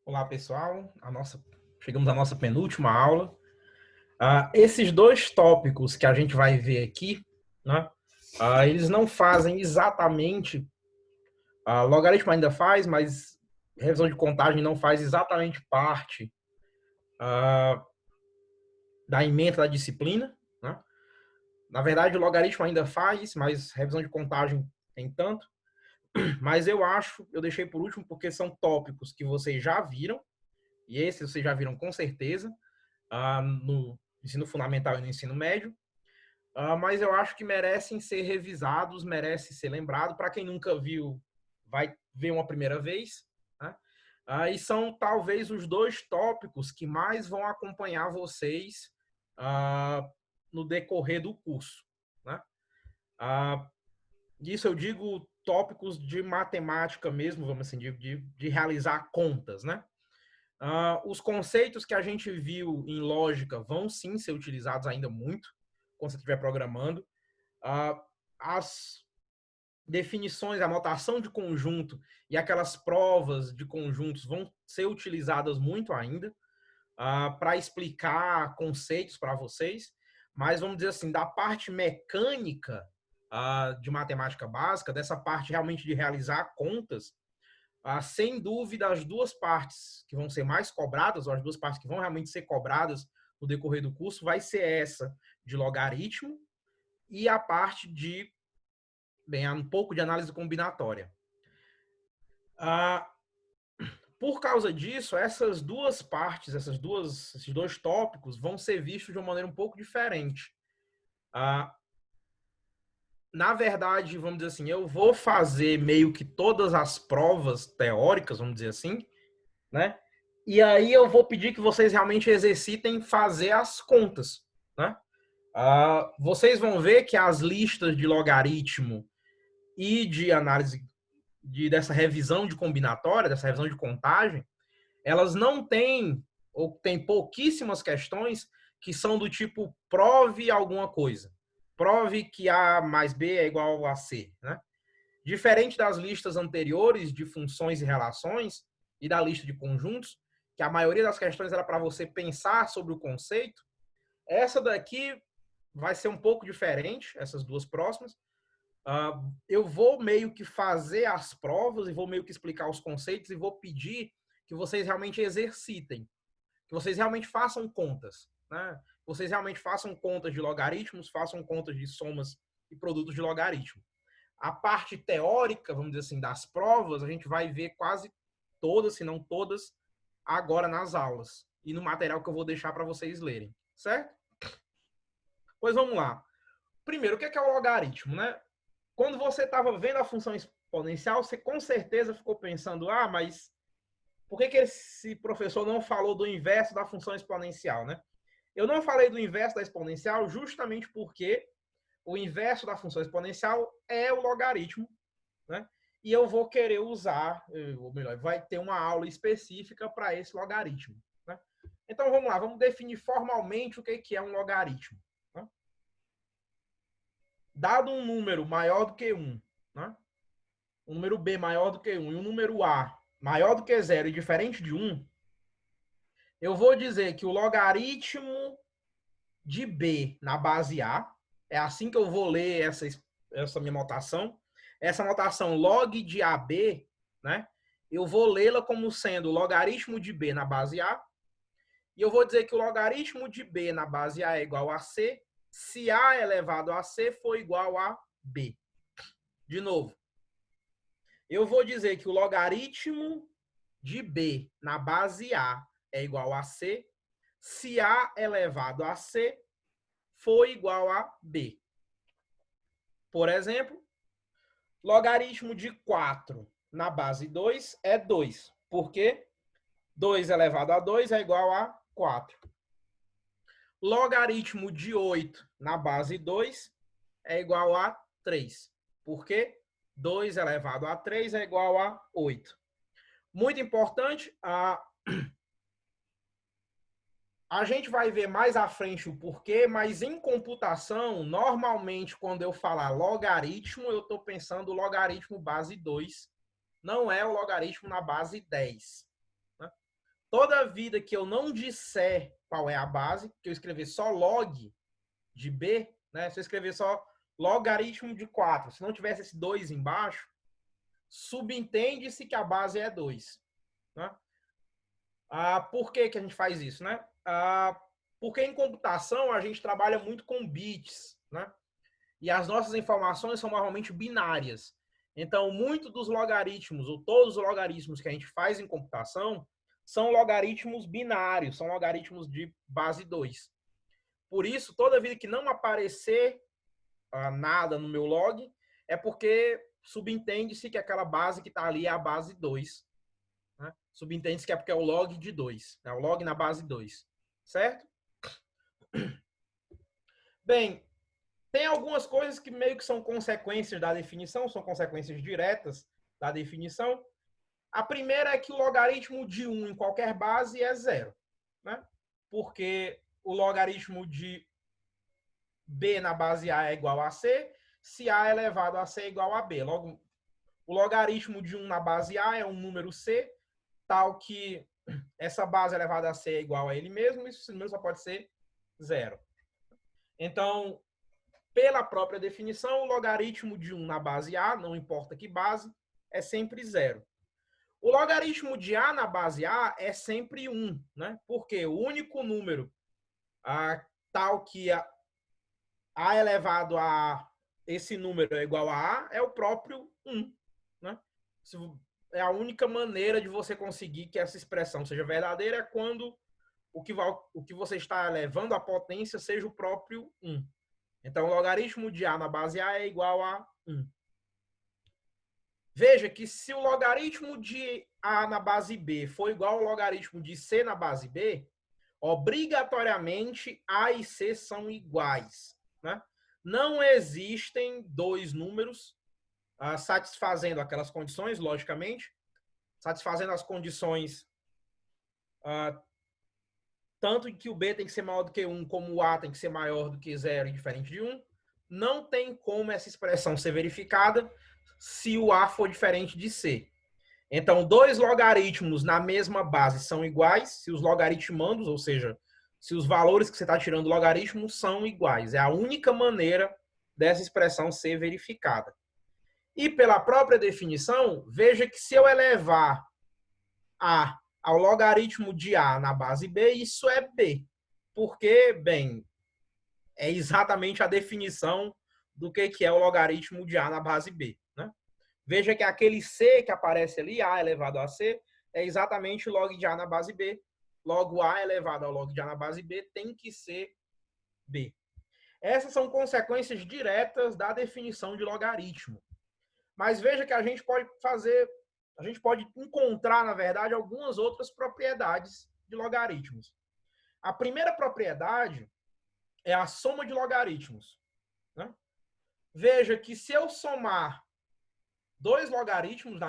Olá, pessoal. Chegamos à nossa penúltima aula. Esses dois tópicos que a gente vai ver aqui, né, eles não fazem exatamente, logaritmo ainda faz, mas revisão de contagem não faz exatamente parte da ementa da disciplina, né? Na verdade, o logaritmo ainda faz, mas revisão de contagem tem tanto. Mas eu deixei por último porque são tópicos que vocês já viram, e esses vocês já viram com certeza, no ensino fundamental e no ensino médio, mas eu acho que merecem ser revisados, merecem ser lembrados. Para quem nunca viu, vai ver uma primeira vez. Né? E são talvez os dois tópicos que mais vão acompanhar vocês no decorrer do curso. Né? Isso eu digo tópicos de matemática mesmo, vamos assim, de realizar contas, né? Os conceitos que a gente viu em lógica vão sim ser utilizados ainda muito quando você estiver programando. As definições, a notação de conjunto e aquelas provas de conjuntos vão ser utilizadas muito ainda para explicar conceitos para vocês. Mas vamos dizer assim, da parte mecânica de matemática básica, dessa parte realmente de realizar contas, sem dúvida, as duas partes que vão ser mais cobradas, ou as duas partes que vão realmente ser cobradas no decorrer do curso, vai ser essa de logaritmo e a parte de, um pouco de análise combinatória. Por causa disso, essas duas partes, esses dois tópicos vão ser vistos de uma maneira um pouco diferente. Na verdade, vamos dizer assim, eu vou fazer meio que todas as provas teóricas, vamos dizer assim, né? E aí eu vou pedir que vocês realmente exercitem fazer as contas, né? Vocês vão ver que as listas de logaritmo e de análise dessa revisão de combinatória, dessa revisão de contagem, elas não têm, ou tem pouquíssimas questões que são do tipo prove alguma coisa. Prove que A mais B é igual a C, né? Diferente das listas anteriores de funções e relações e da lista de conjuntos, que a maioria das questões era para você pensar sobre o conceito, essa daqui vai ser um pouco diferente, essas duas próximas. Eu vou meio que fazer as provas e vou meio que explicar os conceitos e vou pedir que vocês realmente exercitem, que vocês realmente façam contas, né? Que vocês realmente façam contas de logaritmos, façam contas de somas e produtos de logaritmo. A parte teórica, vamos dizer assim, das provas, a gente vai ver quase todas, se não todas, agora nas aulas e no material que eu vou deixar para vocês lerem, certo? Pois vamos lá. Primeiro, o que é o logaritmo, né? Quando você estava vendo a função exponencial, você com certeza ficou pensando, mas por que esse professor não falou do inverso da função exponencial, né? Eu não falei do inverso da exponencial justamente porque o inverso da função exponencial é o logaritmo, né? E eu vou querer usar, ou melhor, vai ter uma aula específica para esse logaritmo. Né? Então vamos lá, vamos definir formalmente o que é um logaritmo. Né? Dado um número maior do que 1, né? Um número B maior do que 1 e um número A maior do que 0 e diferente de 1, eu vou dizer que o logaritmo de B na base A, é assim que eu vou ler essa minha notação, essa notação log de AB, né? Eu vou lê-la como sendo o logaritmo de B na base A, e eu vou dizer que o logaritmo de B na base A é igual a C, se A elevado a C for igual a B. De novo, eu vou dizer que o logaritmo de B na base A é igual a C, se A elevado a C for igual a B. Por exemplo, logaritmo de 4 na base 2 é 2. Por quê? 2 elevado a 2 é igual a 4. Logaritmo de 8 na base 2 é igual a 3. Por quê? 2 elevado a 3 é igual a 8. Muito importante, a gente vai ver mais à frente o porquê, mas em computação, normalmente, quando eu falar logaritmo, eu estou pensando logaritmo base 2, não é o logaritmo na base 10. Né? toda vida que eu não disser qual é a base, que eu escrever só log de B, né? Se eu escrever só logaritmo de 4, se não tivesse esse 2 embaixo, subentende-se que a base é 2. Né? Por que a gente faz isso? Né? Porque em computação a gente trabalha muito com bits, né? E as nossas informações são normalmente binárias. Então, muito dos logaritmos, ou todos os logaritmos que a gente faz em computação, são logaritmos binários, são logaritmos de base 2. Por isso, toda vida que não aparecer nada no meu log, é porque subentende-se que aquela base que está ali é a base 2. Né? Subentende-se que é porque é o log de 2. Né? O log na base 2. Certo? Bem, tem algumas coisas que meio que são consequências da definição, são consequências diretas da definição. A primeira é que o logaritmo de 1 em qualquer base é zero. Né? Porque o logaritmo de B na base A é igual a C, se A elevado a C é igual a B. Logo, o logaritmo de 1 na base A é um número C, tal que essa base elevada a C é igual a ele mesmo, e esse número só pode ser zero. Então, pela própria definição, o logaritmo de 1 na base A, não importa que base, é sempre zero. O logaritmo de A na base A é sempre 1, né? Porque o único número tal que A elevado a esse número é igual a é o próprio 1. Né? É a única maneira de você conseguir que essa expressão seja verdadeira é quando o que você está elevando à potência seja o próprio 1. Então, o logaritmo de A na base A é igual a 1. Veja que se o logaritmo de A na base B for igual ao logaritmo de C na base B, obrigatoriamente A e C são iguais. Né? Não existem dois números satisfazendo aquelas condições, logicamente, satisfazendo as condições tanto que o B tem que ser maior do que 1, como o A tem que ser maior do que 0 e diferente de 1, não tem como essa expressão ser verificada se o A for diferente de C. Então, dois logaritmos na mesma base são iguais se os logaritmandos, ou seja, se os valores que você está tirando do logaritmo são iguais. É a única maneira dessa expressão ser verificada. E pela própria definição, veja que se eu elevar A ao logaritmo de A na base B, isso é B. Porque, bem, é exatamente a definição do que é o logaritmo de A na base B. Né? Veja que aquele C que aparece ali, A elevado a C, é exatamente o log de A na base B. Logo, A elevado ao log de A na base B tem que ser B. Essas são consequências diretas da definição de logaritmo. Mas veja que a gente pode encontrar, na verdade, algumas outras propriedades de logaritmos. A primeira propriedade é a soma de logaritmos. Né? Veja que se eu somar dois logaritmos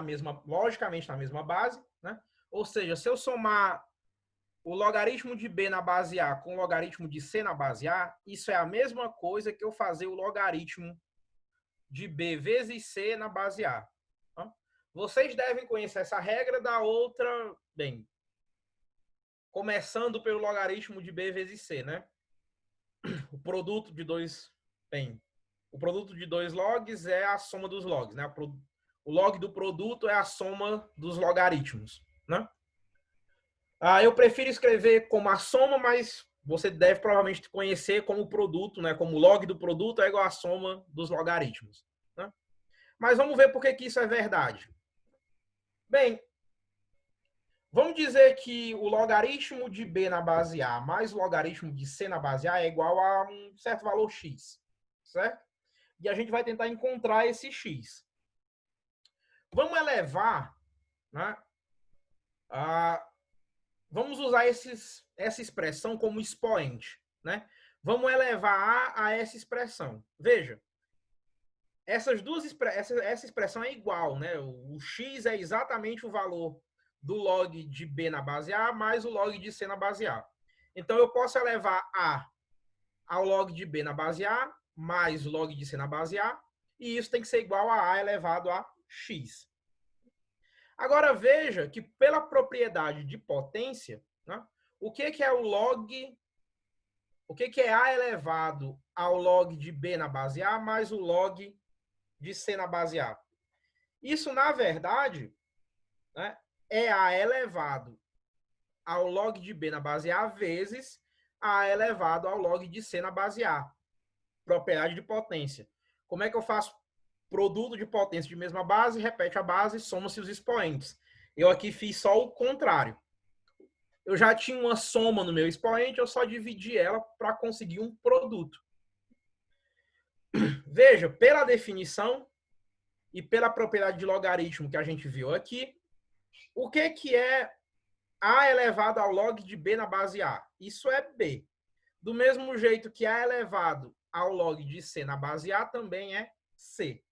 logicamente na mesma base, né? Ou seja, se eu somar o logaritmo de B na base A com o logaritmo de C na base A, isso é a mesma coisa que eu fazer o logaritmo de B vezes C na base A. Tá? Vocês devem conhecer essa regra da outra, bem, começando pelo logaritmo de B vezes C, né? O produto de dois logs é a soma dos logs, né? O log do produto é a soma dos logaritmos, né? Eu prefiro escrever como a soma, mas você deve provavelmente conhecer como produto, né? Como o log do produto é igual à soma dos logaritmos, né? Mas vamos ver por que isso é verdade. Bem, vamos dizer que o logaritmo de B na base A mais o logaritmo de C na base A é igual a um certo valor x, certo? E a gente vai tentar encontrar esse x. Vamos elevar, né? Vamos usar essa expressão como expoente, né? Vamos elevar a essa expressão. Veja, essa expressão é igual, né? O x é exatamente o valor do log de B na base A mais o log de C na base A. Então, eu posso elevar A ao log de B na base A mais o log de C na base A, e isso tem que ser igual a elevado a x. Agora veja que pela propriedade de potência, né, o que é o log, o que é A elevado ao log de B na base A mais o log de C na base A? Isso, na verdade, né, é A elevado ao log de B na base A vezes A elevado ao log de C na base A. Propriedade de potência. Como é que eu faço produto de potência de mesma base? Repete a base, soma-se os expoentes. Eu aqui fiz só o contrário. Eu já tinha uma soma no meu expoente, eu só dividi ela para conseguir um produto. Veja, pela definição e pela propriedade de logaritmo que a gente viu aqui, o que é A elevado ao log de B na base A? Isso é B. Do mesmo jeito que A elevado ao log de C na base A também é C.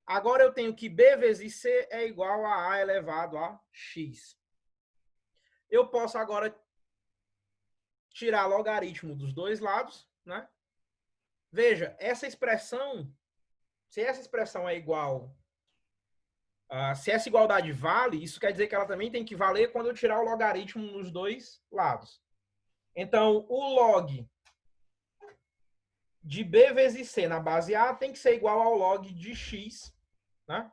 Agora eu tenho que B vezes C é igual a A elevado a X. Eu posso agora tirar logaritmo dos dois lados, né? Veja, essa expressão, se essa expressão é igual, se essa igualdade vale, isso quer dizer que ela também tem que valer quando eu tirar o logaritmo nos dois lados. Então, o log de B vezes C na base A tem que ser igual ao log de X, né?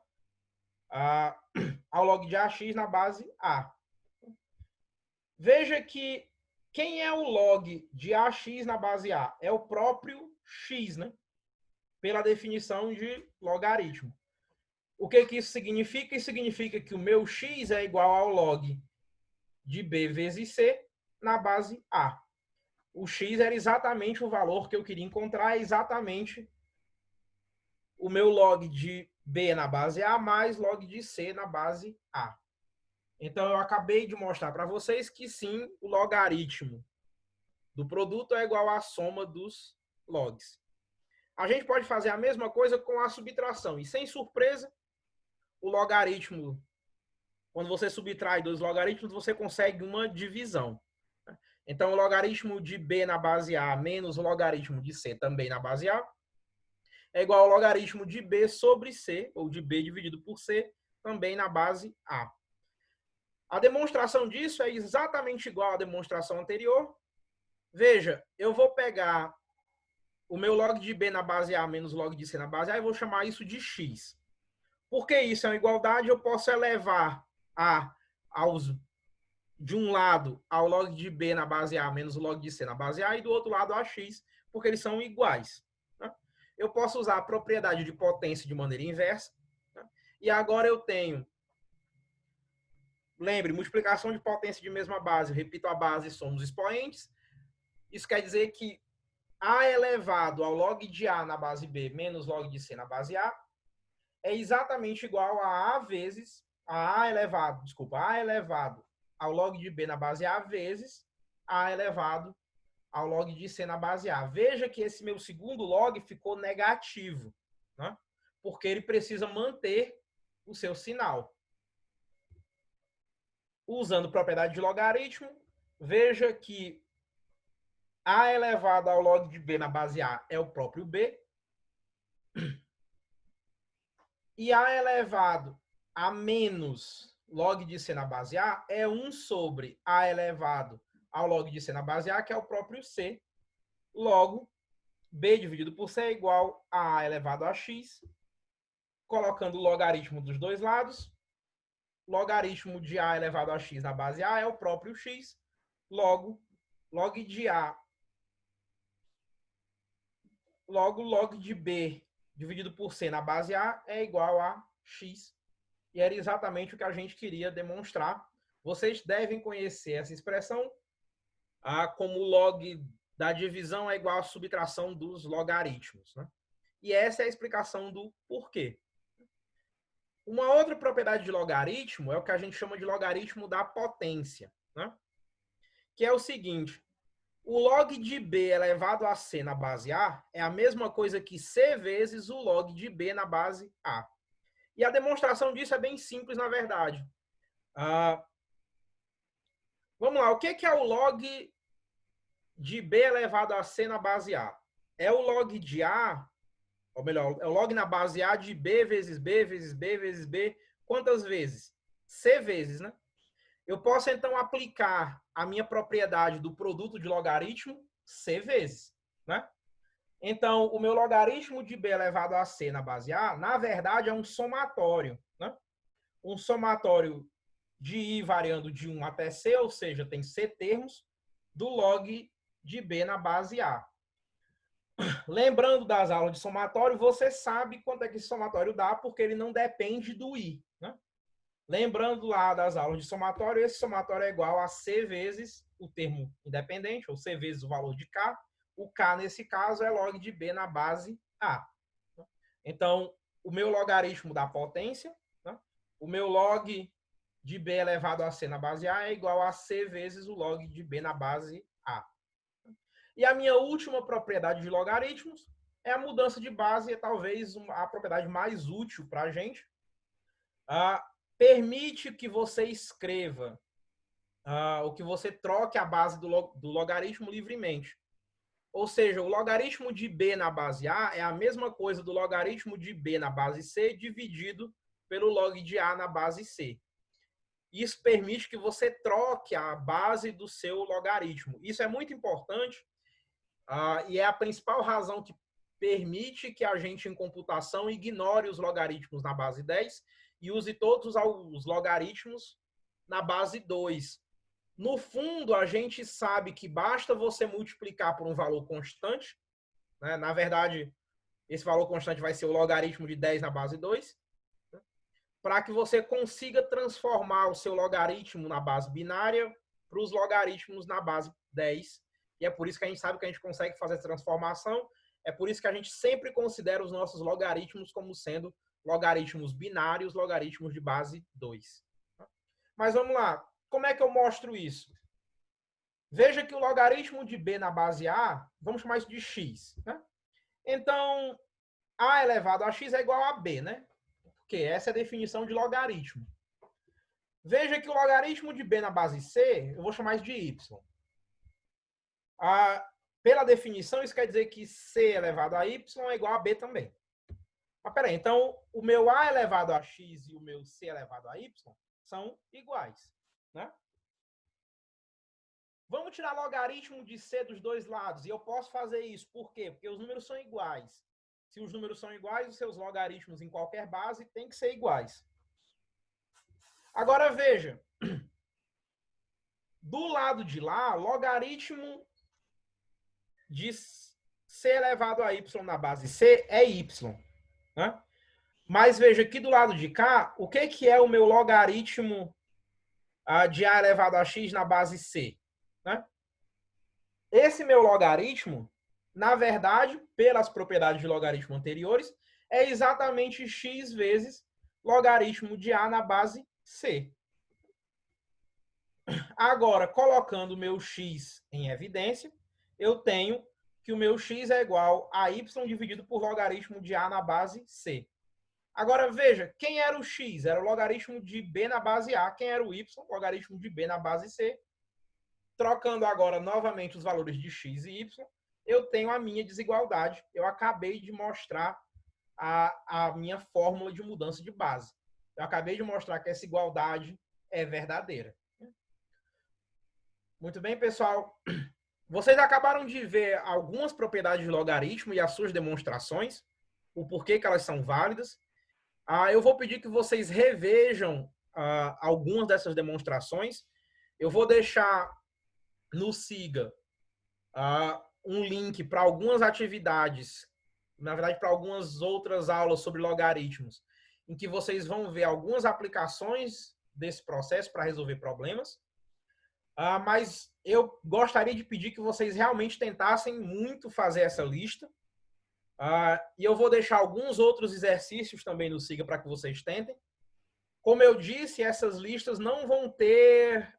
Ao log de AX na base A. Veja que quem é o log de AX na base A? É o próprio X, né? Pela definição de logaritmo. O que isso significa? Isso significa que o meu X é igual ao log de B vezes C na base A. O X era exatamente o valor que eu queria encontrar, exatamente o meu log de B na base A mais log de C na base A. Então, eu acabei de mostrar para vocês que sim, o logaritmo do produto é igual à soma dos logs. A gente pode fazer a mesma coisa com a subtração. E, sem surpresa, o logaritmo, quando você subtrai dois logaritmos, você consegue uma divisão. Então, o logaritmo de B na base A menos o logaritmo de C também na base A é igual ao logaritmo de B sobre C, ou de B dividido por C, também na base A. A demonstração disso é exatamente igual à demonstração anterior. Veja, eu vou pegar o meu log de B na base A menos log de C na base A e vou chamar isso de X. Porque isso é uma igualdade, eu posso elevar de um lado ao log de B na base A menos o log de C na base A e do outro lado a X, porque eles são iguais. Né? Eu posso usar a propriedade de potência de maneira inversa. Né? E agora eu tenho, lembre, multiplicação de potência de mesma base. Eu repito a base e somos expoentes. Isso quer dizer que A elevado ao log de A na base B menos log de C na base A é exatamente igual a vezes A elevado ao log de B na base A vezes A elevado ao log de C na base A. Veja que esse meu segundo log ficou negativo, né? Porque ele precisa manter o seu sinal. Usando propriedade de logaritmo, veja que A elevado ao log de B na base A é o próprio B. E A elevado a menos log de C na base A é 1 sobre A elevado ao log de C na base A, que é o próprio C. Logo, B dividido por C é igual a elevado a X. Colocando o logaritmo dos dois lados, logaritmo de A elevado a X na base A é o próprio X. Logo, log de A, log de B dividido por C na base A é igual a X. E era exatamente o que a gente queria demonstrar. Vocês devem conhecer essa expressão como log da divisão é igual à subtração dos logaritmos. Né? E essa é a explicação do porquê. Uma outra propriedade de logaritmo é o que a gente chama de logaritmo da potência. Né? Que é o seguinte, o log de B elevado a C na base A é a mesma coisa que C vezes o log de B na base A. E a demonstração disso é bem simples, na verdade. Vamos lá, o que é o log de B elevado a C na base A? É o log de A, ou melhor, é o log na base A de B vezes B vezes B vezes B, quantas vezes? C vezes, né? Eu posso, então, aplicar a minha propriedade do produto de logaritmo C vezes, né? Então, o meu logaritmo de B elevado a C na base A, na verdade, é um somatório, né? Um somatório de I variando de 1 até C, ou seja, tem C termos, do log de B na base A. Lembrando das aulas de somatório, você sabe quanto é que esse somatório dá, porque ele não depende do I, né? Lembrando lá das aulas de somatório, esse somatório é igual a C vezes o termo independente, ou C vezes o valor de K. O K, nesse caso, é log de B na base A. Então, o meu logaritmo da potência, né? O meu log de B elevado a C na base A é igual a C vezes o log de B na base A. E a minha última propriedade de logaritmos é a mudança de base, é talvez a propriedade mais útil para a gente. Permite que você escreva ou que você troque a base do logaritmo livremente. Ou seja, o logaritmo de B na base A é a mesma coisa do logaritmo de B na base C dividido pelo log de A na base C. Isso permite que você troque a base do seu logaritmo. Isso é muito importante e é a principal razão que permite que a gente, em computação, ignore os logaritmos na base 10 e use todos os logaritmos na base 2. No fundo, a gente sabe que basta você multiplicar por um valor constante, né? Na verdade, esse valor constante vai ser o logaritmo de 10 na base 2, né? Para que você consiga transformar o seu logaritmo na base binária para os logaritmos na base 10. E é por isso que a gente sabe que a gente consegue fazer essa transformação. É por isso que a gente sempre considera os nossos logaritmos como sendo logaritmos binários, logaritmos de base 2. Mas vamos lá. Como é que eu mostro isso? Veja que o logaritmo de B na base A, vamos chamar isso de x, né? Então, A elevado a x é igual a B, né? Porque essa é a definição de logaritmo. Veja que o logaritmo de B na base C, eu vou chamar isso de y. Pela definição, isso quer dizer que C elevado a y é igual a B também. Mas peraí, então o meu A elevado a x e o meu C elevado a y são iguais, né? Vamos tirar logaritmo de C dos dois lados. E eu posso fazer isso. Por quê? Porque os números são iguais. Se os números são iguais, os seus logaritmos em qualquer base têm que ser iguais. Agora veja. Do lado de lá, logaritmo de C elevado a y na base C é y, né? Mas veja aqui do lado de cá, o que é o meu logaritmo de A elevado a x na base C, né? Esse meu logaritmo, na verdade, pelas propriedades de logaritmo anteriores, é exatamente x vezes logaritmo de A na base C. Agora, colocando o meu x em evidência, eu tenho que o meu x é igual a y dividido por logaritmo de A na base C. Agora, veja, quem era o x? Era o logaritmo de B na base A. Quem era o y? Logaritmo de B na base C. Trocando agora novamente os valores de x e y, eu tenho a minha desigualdade. Eu acabei de mostrar a minha fórmula de mudança de base. Eu acabei de mostrar que essa igualdade é verdadeira. Muito bem, pessoal. Vocês acabaram de ver algumas propriedades de logaritmo e as suas demonstrações, o porquê que elas são válidas. Eu vou pedir que vocês revejam algumas dessas demonstrações. Eu vou deixar no Siga um link para algumas atividades, na verdade, para algumas outras aulas sobre logaritmos, em que vocês vão ver algumas aplicações desse processo para resolver problemas. Mas eu gostaria de pedir que vocês realmente tentassem muito fazer essa lista. E eu vou deixar alguns outros exercícios também no Siga para que vocês tentem. Como eu disse, essas listas não vão ter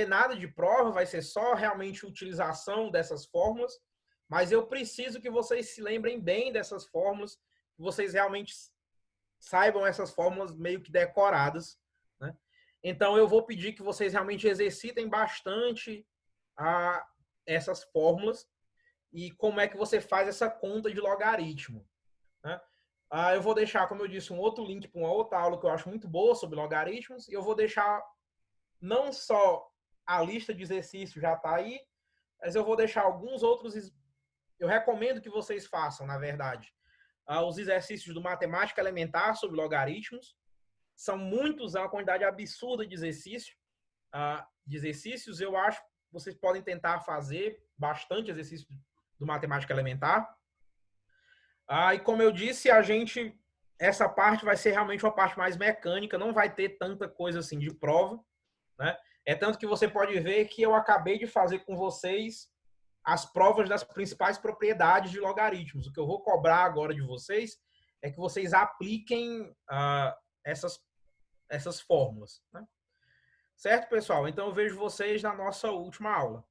nada de prova, vai ser só realmente utilização dessas fórmulas, mas eu preciso que vocês se lembrem bem dessas fórmulas, que vocês realmente saibam essas fórmulas meio que decoradas, né? Então, eu vou pedir que vocês realmente exercitem bastante essas fórmulas e como é que você faz essa conta de logaritmo, né? Eu vou deixar, como eu disse, um outro link para uma outra aula que eu acho muito boa sobre logaritmos. E eu vou deixar não só a lista de exercícios já está aí, mas eu vou deixar alguns outros. Eu recomendo que vocês façam, na verdade, os exercícios do Matemática Elementar sobre logaritmos. São muitos, é uma quantidade absurda de exercícios. Eu acho que vocês podem tentar fazer bastante exercício do Matemática Elementar. E como eu disse, essa parte vai ser realmente uma parte mais mecânica, não vai ter tanta coisa assim de prova, né? É tanto que você pode ver que eu acabei de fazer com vocês as provas das principais propriedades de logaritmos. O que eu vou cobrar agora de vocês é que vocês apliquem essas fórmulas, né? Certo, pessoal? Então eu vejo vocês na nossa última aula.